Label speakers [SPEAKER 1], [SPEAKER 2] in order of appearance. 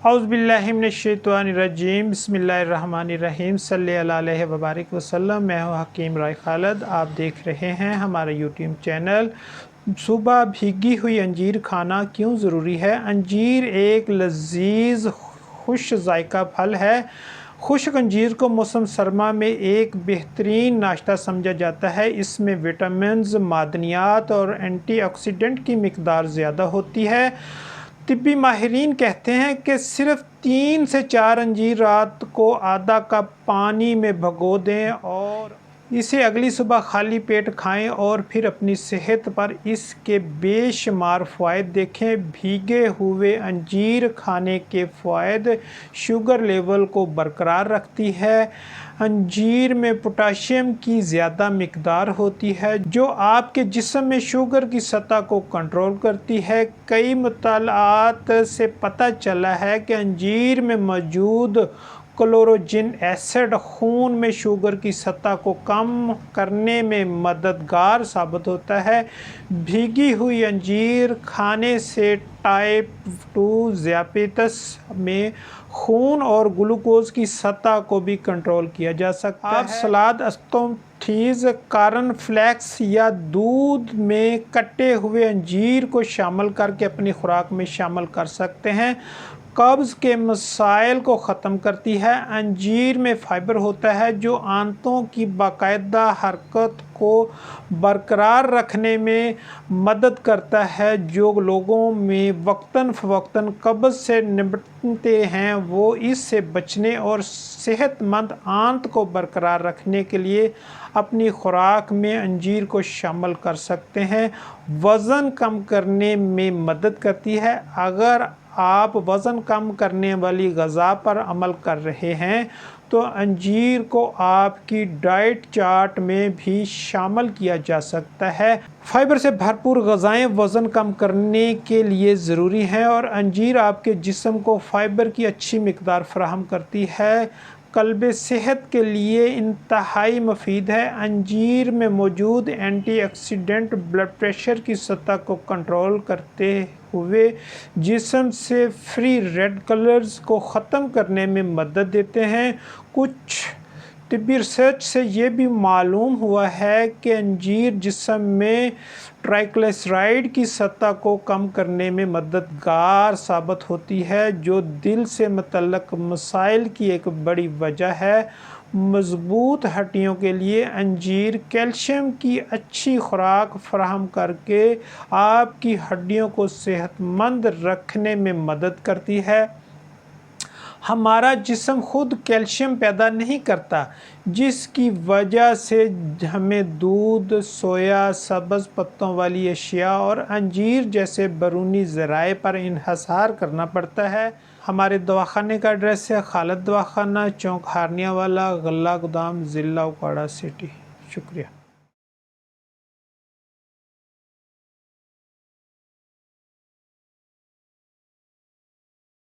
[SPEAKER 1] اعوذ باللہ من الشیطان الرجیم بسم اللہ الرحمن الرحیم صلی اللہ علیہ وبارک وسلم۔ میں ہوں حکیم رائے خالد، آپ دیکھ رہے ہیں ہمارا یوٹیوب چینل۔ صبح بھیگی ہوئی انجیر کھانا کیوں ضروری ہے؟ انجیر ایک لذیذ خوش ذائقہ پھل ہے۔ خشک انجیر کو موسم سرما میں ایک بہترین ناشتہ سمجھا جاتا ہے۔ اس میں وٹامنز، معدنیات اور اینٹی آکسیڈنٹ کی مقدار زیادہ ہوتی ہے۔ طبی ماہرین کہتے ہیں کہ صرف 3 سے 4 انجیر رات کو آدھا کپ پانی میں بھگو دیں اور اسے اگلی صبح خالی پیٹ کھائیں اور پھر اپنی صحت پر اس کے بے شمار فوائد دیکھیں۔ بھیگے ہوئے انجیر کھانے کے فوائد: شوگر لیول کو برقرار رکھتی ہے۔ انجیر میں پوٹاشیم کی زیادہ مقدار ہوتی ہے جو آپ کے جسم میں شوگر کی سطح کو کنٹرول کرتی ہے۔ کئی مطالعات سے پتہ چلا ہے کہ انجیر میں موجود کلوروجن ایسڈ خون میں شوگر کی سطح کو کم کرنے میں مددگار ثابت ہوتا ہے۔ بھیگی ہوئی انجیر کھانے سے ٹائپ 2 ذیابیطس میں خون اور گلوکوز کی سطح کو بھی کنٹرول کیا جا سکتا ہے۔ آپ سلاد، اسموتھیز، کارن فلیکس یا دودھ میں کٹے ہوئے انجیر کو شامل کرکے اپنی خوراک میں شامل کر سکتے ہیں۔ قبض کے مسائل کو ختم کرتی ہے۔ انجیر میں فائبر ہوتا ہے جو آنتوں کی باقاعدہ حرکت کو برقرار رکھنے میں مدد کرتا ہے۔ جو لوگوں میں وقتاً فوقتاً قبض سے نمٹتے ہیں وہ اس سے بچنے اور صحت مند آنت کو برقرار رکھنے کے لیے اپنی خوراک میں انجیر کو شامل کر سکتے ہیں۔ وزن کم کرنے میں مدد کرتی ہے۔ اگر آپ وزن کم کرنے والی غذا پر عمل کر رہے ہیں تو انجیر کو آپ کی ڈائٹ چارٹ میں بھی شامل کیا جا سکتا ہے۔ فائبر سے بھرپور غذائیں وزن کم کرنے کے لیے ضروری ہیں اور انجیر آپ کے جسم کو فائبر کی اچھی مقدار فراہم کرتی ہے۔ قلب صحت کے لیے انتہائی مفید ہے۔ انجیر میں موجود اینٹی آکسیڈنٹ بلڈ پریشر کی سطح کو کنٹرول کرتے ہوئے جسم سے فری ریڈیکلز کو ختم کرنے میں مدد دیتے ہیں۔ کچھ طبی ریسرچ سے یہ بھی معلوم ہوا ہے کہ انجیر جسم میں ٹرائیگلیسرائڈ کی سطح کو کم کرنے میں مددگار ثابت ہوتی ہے جو دل سے متعلق مسائل کی ایک بڑی وجہ ہے۔ مضبوط ہڈیوں کے لیے انجیر کیلشیم کی اچھی خوراک فراہم کرکے آپ کی ہڈیوں کو صحت مند رکھنے میں مدد کرتی ہے۔ ہمارا جسم خود کیلشیم پیدا نہیں کرتا جس کی وجہ سے ہمیں دودھ، سویا، سبز پتوں والی اشیاء اور انجیر جیسے بیرونی ذرائع پر انحصار کرنا پڑتا ہے۔ ہمارے دواخانے کا ایڈریس ہے خالد دواخانہ، چوک ہارنیہ والا، غلہ گودام، ضلع اوکاڑہ سٹی۔ شکریہ۔